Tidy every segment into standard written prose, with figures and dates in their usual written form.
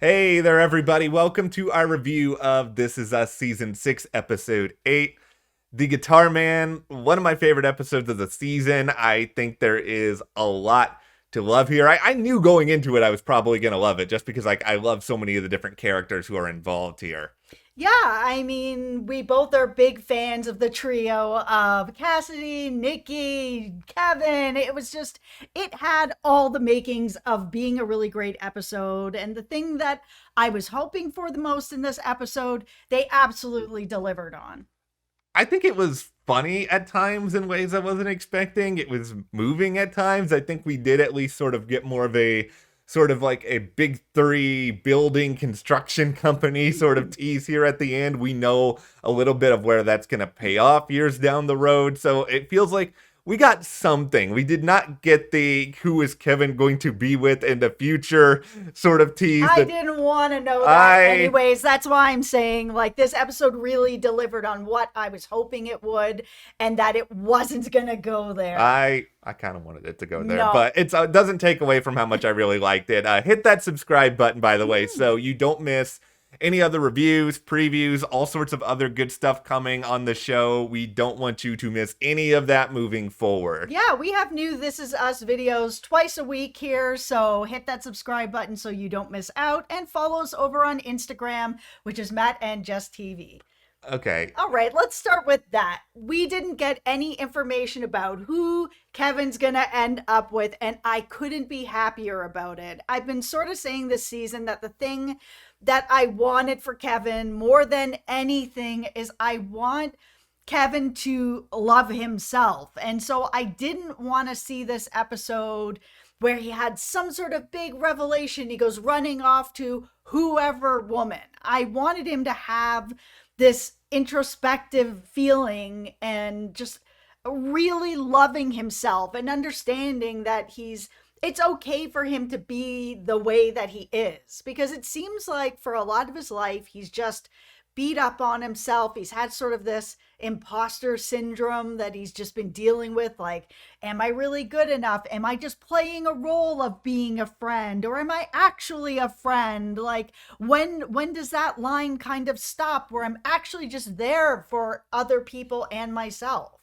Hey there, everybody. Welcome to our review of This Is Us Season 6, Episode 8. The Guitar Man, one of my favorite episodes of the season. I think there is a lot to love here. I knew going into it I was probably going to love it just because I love so many of the different characters who are involved here. Yeah, I mean, we both are big fans of the trio of Cassidy, Nikki, Kevin. It had all the makings of being a really great episode. And the thing that I was hoping for the most in this episode, they absolutely delivered on. I think it was funny at times in ways I wasn't expecting. It was moving at times. I think we did at least sort of get more of a sort of like a big three building construction company sort of tease here at the end. We know a little bit of where that's going to pay off years down the road. So it feels like we got something. We did not get the who is Kevin going to be with in the future sort of tease I that didn't want to know that I anyways. That's why I'm saying, like, this episode really delivered on what I was hoping it would, and that it wasn't going to go there. I kind of wanted it to go there, No. but it doesn't take away from how much I really liked it. Hit that subscribe button, by the way, so you don't miss any other reviews, previews, all sorts of other good stuff coming on the show. We don't want you to miss any of that moving forward. Yeah, we have new This Is Us videos twice a week here, so hit that subscribe button so you don't miss out, and follow us over on Instagram, which is Matt and Jess TV. Okay. All right, let's start with that. We didn't get any information about who Kevin's gonna end up with, and I couldn't be happier about it. I've been sort of saying this season that the thing that I wanted for Kevin more than anything is I want Kevin to love himself. And so I didn't want to see this episode where he had some sort of big revelation. He goes running off to whoever woman. I wanted him to have this introspective feeling and just really loving himself and understanding that it's okay for him to be the way that he is, because it seems like for a lot of his life he's just beat up on himself. He's had sort of this imposter syndrome that he's just been dealing with, like, am I really good enough? Am I just playing a role of being a friend, or am I actually a friend? Like, when does that line kind of stop where I'm actually just there for other people and myself?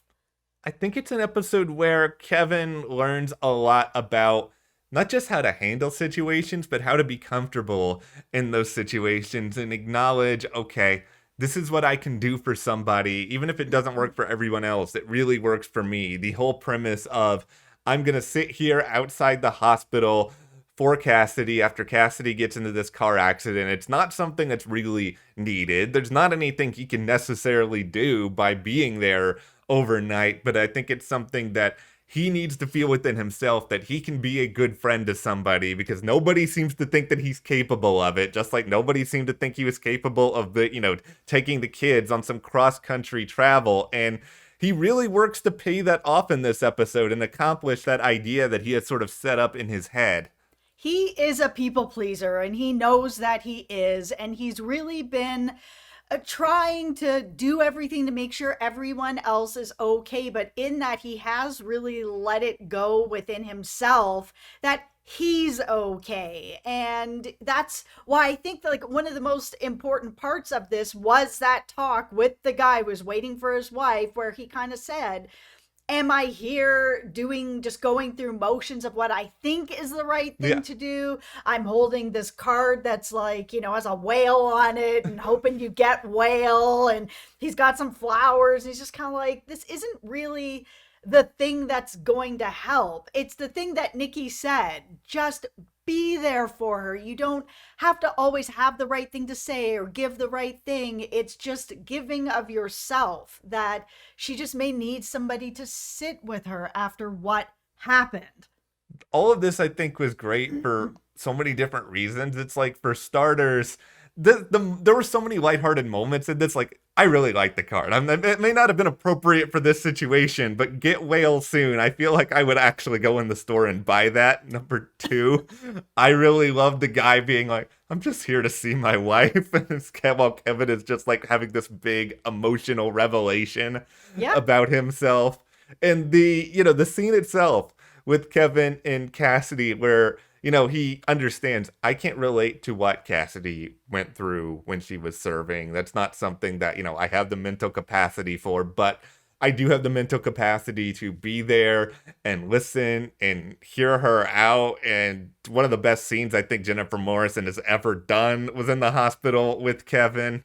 I think it's an episode where Kevin learns a lot about not just how to handle situations, but how to be comfortable in those situations and acknowledge, okay, this is what I can do for somebody, even if it doesn't work for everyone else. It really works for me. The whole premise of I'm going to sit here outside the hospital for Cassidy after Cassidy gets into this car accident. It's not something that's really needed. There's not anything he can necessarily do by being there overnight, but I think it's something that he needs to feel within himself that he can be a good friend to somebody, because nobody seems to think that he's capable of it, just like nobody seemed to think he was capable of taking the kids on some cross-country travel. And he really works to pay that off in this episode and accomplish that idea that he has sort of set up in his head. He is a people pleaser, and he knows that he is, and he's really been trying to do everything to make sure everyone else is okay. But in that, he has really let it go within himself that he's okay. And that's why I think that, like, one of the most important parts of this was that talk with the guy who was waiting for his wife, where he kind of said, am I here doing just going through motions of what I think is the right Yeah. thing to do? I'm holding this card that's like, has a whale on it and hoping you get whale. And he's got some flowers. And he's just kind of like, this isn't really the thing that's going to help. It's the thing that Nikki said. Just be there for her. You don't have to always have the right thing to say or give the right thing. It's just giving of yourself, that she just may need somebody to sit with her after what happened. All of this I think was great for so many different reasons. It's like, for starters, there were so many lighthearted moments in this. Like, I really like the card. It may not have been appropriate for this situation, but get whale soon. I feel like I would actually go in the store and buy that. Number two, I really love the guy being like, I'm just here to see my wife. While Kevin is just like having this big emotional revelation Yeah. about himself. And the scene itself with Kevin and Cassidy, where he understands I can't relate to what Cassidy went through when she was serving. That's not something that, I have the mental capacity for, but I do have the mental capacity to be there and listen and hear her out. And one of the best scenes I think Jennifer Morrison has ever done was in the hospital with Kevin.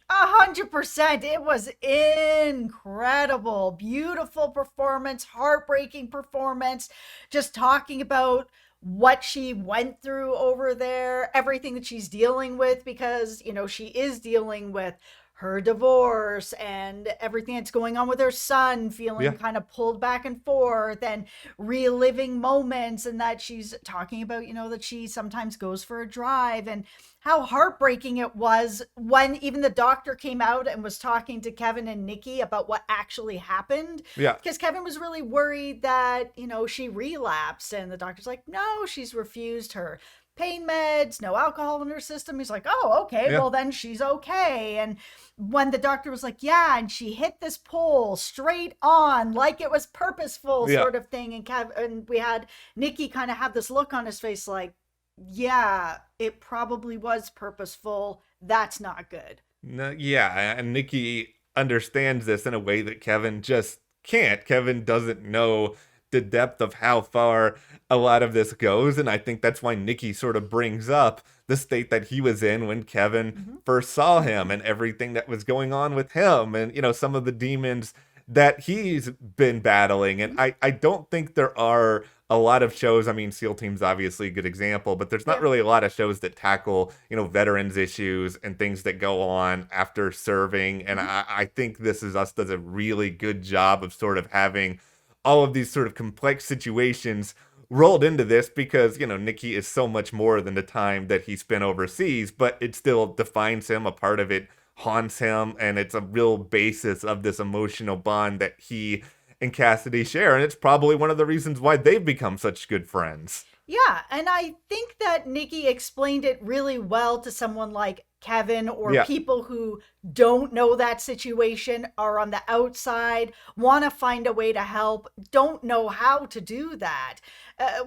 100%. It was incredible. Beautiful performance, heartbreaking performance. Just talking about what she went through over there, everything that she's dealing with, because, she is dealing with her divorce and everything that's going on with her son, feeling Yeah. kind of pulled back and forth and reliving moments, and that she's talking about, that she sometimes goes for a drive, and how heartbreaking it was when even the doctor came out and was talking to Kevin and Nikki about what actually happened. Yeah. Because Kevin was really worried that, she relapsed, and the doctor's like, no, she's refused her pain meds, no alcohol in her system. He's like, oh, okay, Yeah. well, then she's okay. And when the doctor was like, yeah, and she hit this pole straight on, like it was purposeful, Yeah. sort of thing. And we had Nikki kind of have this look on his face like, yeah, it probably was purposeful. That's not good. No, yeah, and Nikki understands this in a way that Kevin just can't. Kevin doesn't know the depth of how far a lot of this goes, and I think that's why Nikki sort of brings up the state that he was in when Kevin Mm-hmm. first saw him and everything that was going on with him and some of the demons that he's been battling. And Mm-hmm. I don't think there are a lot of shows. I mean, SEAL Team's obviously a good example, but there's not Yeah. really a lot of shows that tackle, veterans issues and things that go on after serving. And Mm-hmm. I think This Is Us does a really good job of sort of having all of these sort of complex situations rolled into this because, Nikki is so much more than the time that he spent overseas, but it still defines him. A part of it haunts him, and it's a real basis of this emotional bond that he and Cassidy share. And it's probably one of the reasons why they've become such good friends. Yeah, and I think that Nikki explained it really well to someone like Kevin, or Yeah. people who don't know that situation, are on the outside, want to find a way to help, don't know how to do that.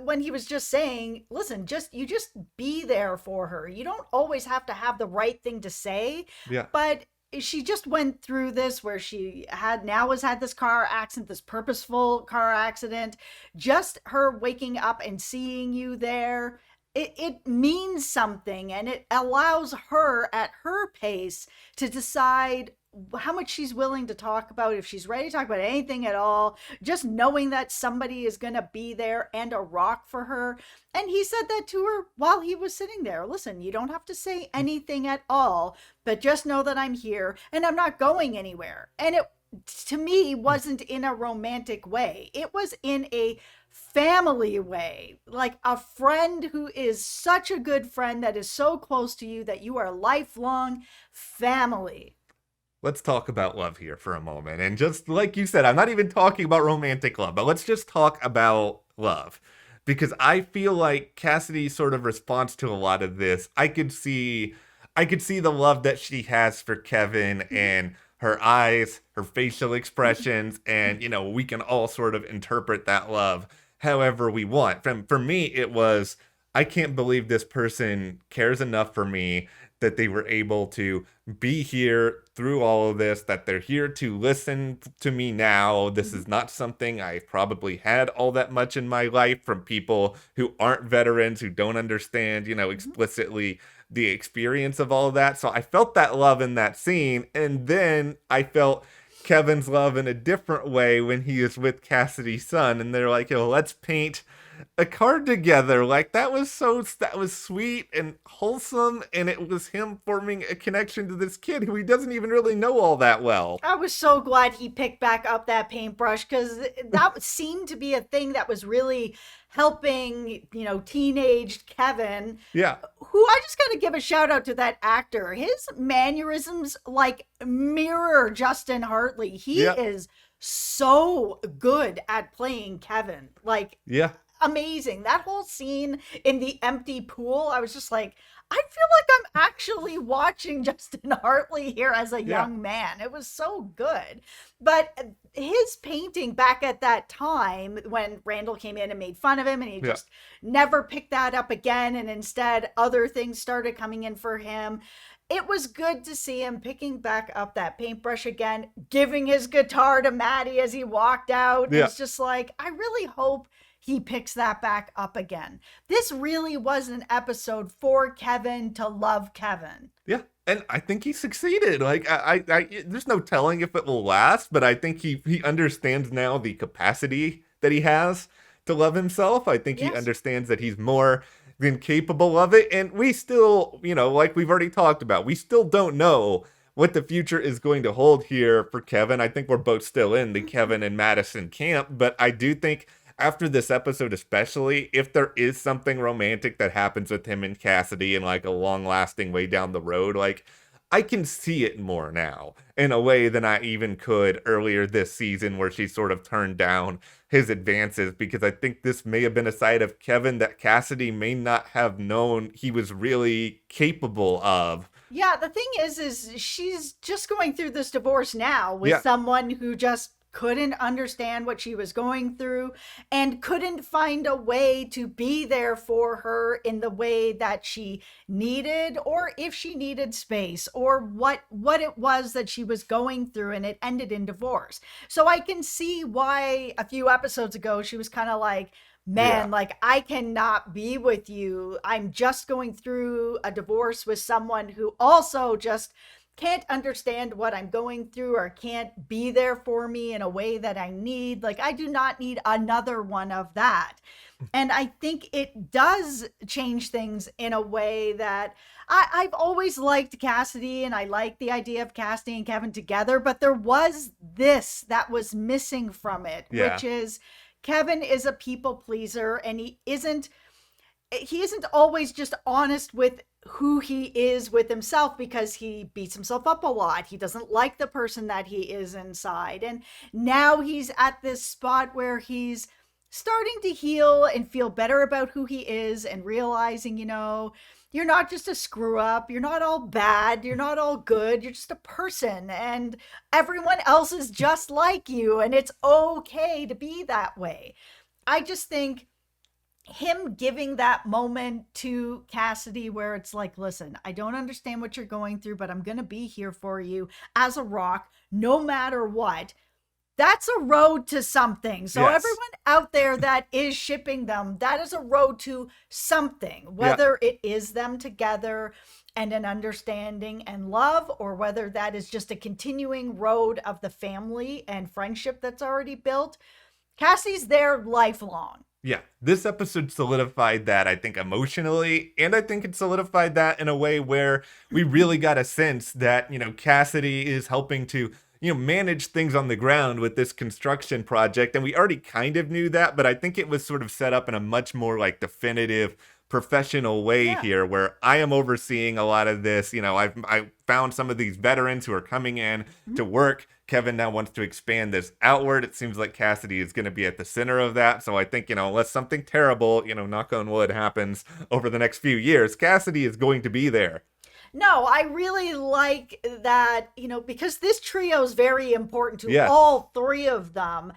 When he was just saying, listen, you just be there for her. You don't always have to have the right thing to say, Yeah. but she just went through this where she has had this car accident, this purposeful car accident. Just her waking up and seeing you there, it means something, and it allows her at her pace to decide how much she's willing to talk about, if she's ready to talk about anything at all, just knowing that somebody is going to be there and a rock for her. And he said that to her while he was sitting there. Listen, you don't have to say anything at all, but just know that I'm here and I'm not going anywhere. And it, to me, wasn't in a romantic way. It was in a family way, like a friend who is such a good friend, that is so close to you, that you are lifelong family. Let's talk about love here for a moment. And just like you said, I'm not even talking about romantic love, but let's just talk about love. Because I feel like Cassidy's sort of response to a lot of this, I could see the love that she has for Kevin and her eyes, her facial expressions, and we can all sort of interpret that love however we want. For me, it was, I can't believe this person cares enough for me that they were able to be here through all of this, that they're here to listen to me now. This is not something I've probably had all that much in my life from people who aren't veterans, who don't understand, explicitly the experience of all of that. So I felt that love in that scene. And then I felt Kevin's love in a different way when he is with Cassidy's son. And they're like, let's paint a card together. Like that was sweet and wholesome, and it was him forming a connection to this kid who he doesn't even really know all that well. I was so glad he picked back up that paintbrush, because that seemed to be a thing that was really helping, teenage Kevin. Yeah. Who, I just got to give a shout out to that actor. His mannerisms like mirror Justin Hartley. He Yeah. is so good at playing Kevin. Like, Yeah. amazing. That whole scene in the empty pool, I was just like, I feel like I'm actually watching Justin Hartley here as a Yeah. young man. It was so good. But his painting back at that time when Randall came in and made fun of him and he Yeah. just never picked that up again, and instead other things started coming in for him. It was good to see him picking back up that paintbrush again, giving his guitar to Maddie as he walked out. Yeah. It's just like, I really hope he picks that back up again. This really was an episode for Kevin to love Kevin. Yeah. And I think he succeeded. Like there's no telling if it will last, but I think he understands now the capacity that he has to love himself. I think he Yes. understands that he's more than capable of it. And we still, like we've already talked about, we still don't know what the future is going to hold here for Kevin. I think we're both still in the Kevin and Madison camp, but I do think after this episode, especially, if there is something romantic that happens with him and Cassidy in like a long lasting way down the road, like I can see it more now in a way than I even could earlier this season where she sort of turned down his advances, because I think this may have been a side of Kevin that Cassidy may not have known he was really capable of. Yeah, the thing is she's just going through this divorce now with Yeah. someone who just couldn't understand what she was going through and couldn't find a way to be there for her in the way that she needed, or if she needed space, or what it was that she was going through, and it ended in divorce. So I can see why a few episodes ago she was kind of like, man, Yeah. like I cannot be with you. I'm just going through a divorce with someone who also just can't understand what I'm going through or can't be there for me in a way that I need. Like, I do not need another one of that. And I think it does change things in a way that I've always liked Cassidy, and I like the idea of Cassidy and Kevin together, but there was this that was missing from it, Yeah. which is Kevin is a people pleaser, and he isn't always just honest with who he is with himself, because he beats himself up a lot. He doesn't like the person that he is inside. And now he's at this spot where he's starting to heal and feel better about who he is, and realizing, you're not just a screw up. You're not all bad. You're not all good. You're just a person, and everyone else is just like you. And it's okay to be that way. I just think him giving that moment to Cassidy where it's like, listen, I don't understand what you're going through, but I'm going to be here for you as a rock, no matter what. That's a road to something. So Yes. everyone out there that is shipping them, that is a road to something, whether it is them together and an understanding and love, or whether that is just a continuing road of the family and friendship that's already built. Cassie's there lifelong. Yeah, this episode solidified that, I think, emotionally, and I think it solidified that in a way where we really got a sense that, Cassidy is helping to, manage things on the ground with this construction project, and we already kind of knew that, but I think it was sort of set up in a much more, like, definitive, professional way here, where I am overseeing a lot of this. I found some of these veterans who are coming in to work. Kevin now wants to expand this outward. It seems like Cassidy is going to be at the center of that. So I think, unless something terrible, knock on wood, happens over the next few years, Cassidy is going to be there. No, I really like that, because this trio is very important to Yes. all three of them.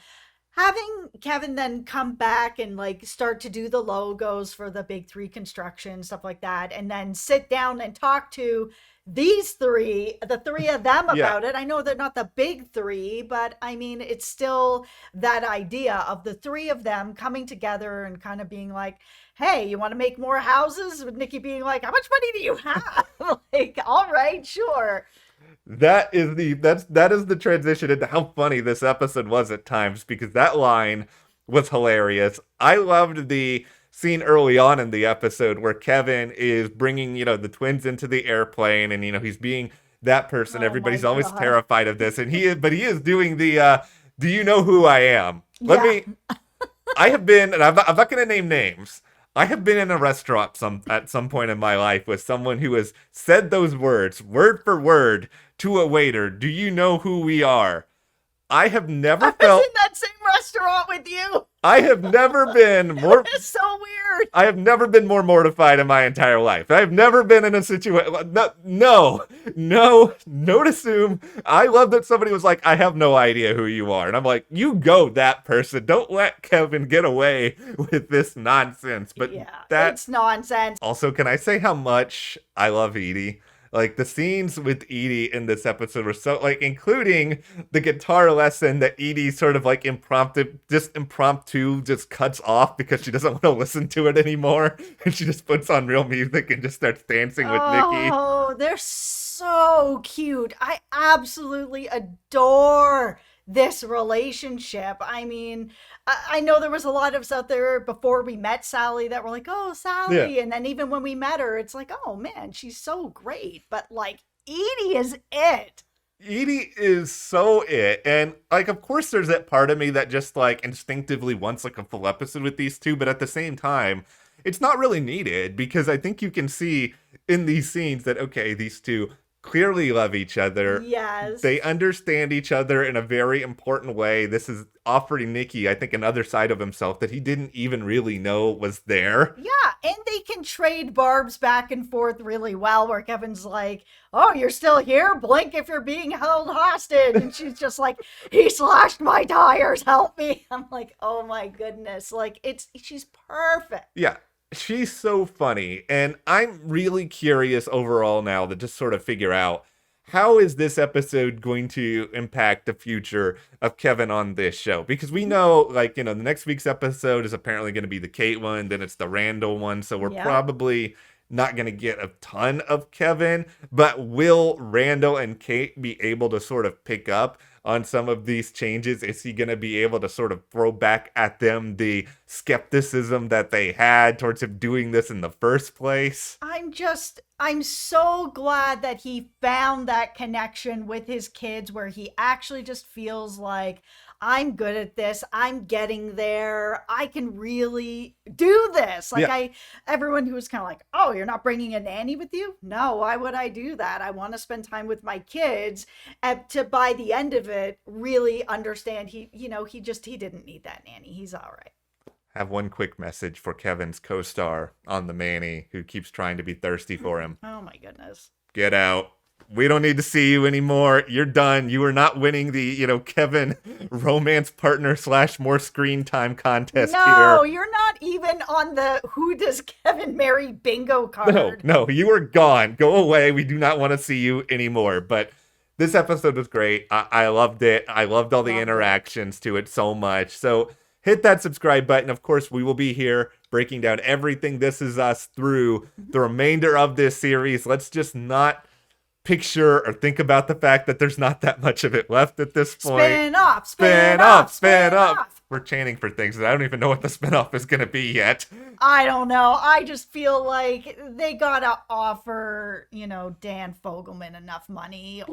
Having Kevin then come back and like start to do the logos for the big three construction, stuff like that, and then sit down and talk to these three, the three of them about it. I know they're not the big three, but I mean, it's still that idea of the three of them coming together and kind of being like, hey, you want to make more houses? With Nikki being like, how much money do you have? Like, all right, sure. That is the transition into how funny this episode was at times, because that line was hilarious. I loved the scene early on in the episode where Kevin is bringing, the twins into the airplane, and, he's being that person. Oh Everybody's my always God. terrified of this, and he is doing the, do you know who I am? I have been, and I'm not going to name names. I have been in a restaurant at some point in my life with someone who has said those words, word for word, to a waiter. Do you know who we are? I have never I was felt... in that same restaurant with you. I have never been more. It's so weird. I have never been more mortified in my entire life. I've never been in a situation. No to assume. I love that somebody was like, I have no idea who you are. And I'm like, you go that person. Don't let Kevin get away with this nonsense. But yeah, that's it's nonsense. Also, can I say how much I love Edie? Like, the scenes with Edie in this episode were so, like, including the guitar lesson that Edie sort of, like, impromptu just cuts off because she doesn't want to listen to it anymore. And she just puts on real music and just starts dancing with Nikki. Oh, they're so cute. I absolutely adore this relationship. I mean, I know there was a lot of us out there before we met Sally that were like, oh, Sally. Yeah. And then even when we met her, it's like, oh, man, she's so great. But, like, Edie is it. Edie is so it. And, like, of course there's that part of me that just, like, instinctively wants, like, a full episode with these two. But at the same time, it's not really needed because I think you can see in these scenes that, okay, these two clearly love each other. Yes. They understand each other in a very important way. This is offering Nikki, I think, another side of himself that he didn't even really know was there. Yeah, and they can trade barbs back and forth really well, where Kevin's like, oh, you're still here? Blink if you're being held hostage. And she's just like, he slashed my tires, help me. I'm like, oh my goodness. Like, she's perfect. Yeah. She's so funny, and I'm really curious overall now to just sort of figure out how is this episode going to impact the future of Kevin on this show? Because we know, like, you know, the next week's episode is apparently going to be the Kate one, then it's the Randall one, so we're probably not going to get a ton of Kevin, but will Randall and Kate be able to sort of pick up on some of these changes? Is he going to be able to sort of throw back at them the skepticism that they had towards him doing this in the first place? I'm so glad that he found that connection with his kids where he actually just feels like, I'm good at this. I'm getting there. I can really do this. Like everyone who was kind of like, oh, you're not bringing a nanny with you? No, why would I do that? I want to spend time with my kids. And to, by the end of it, really understand he didn't need that nanny. He's all right. Have one quick message for Kevin's co-star on the Manny who keeps trying to be thirsty for him. Oh my goodness. Get out. We don't need to see you anymore. You're done. You are not winning the, Kevin romance partner / more screen time contest here. No, you're not even on the who does Kevin marry bingo card. No, you are gone. Go away. We do not want to see you anymore. But this episode was great. I loved it. I loved all the interactions to it so much. So hit that subscribe button. Of course, we will be here breaking down everything This Is Us through the remainder of this series. Let's just not picture or think about the fact that there's not that much of it left at this point. Spin off. We're chanting for things that I don't even know what the spinoff is going to be yet. I don't know. I just feel like they gotta offer, Dan Fogelman enough money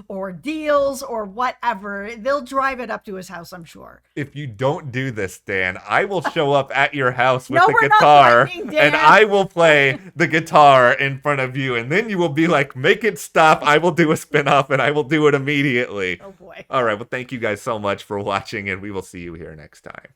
or deals or whatever. They'll drive it up to his house, I'm sure. If you don't do this, Dan, I will show up at your house with the guitar and I will play the guitar in front of you. And then you will be like, make it stop. I will do a spinoff and I will do it immediately. Oh boy. All right. Well, thank you guys so much for watching and we will see you here next time.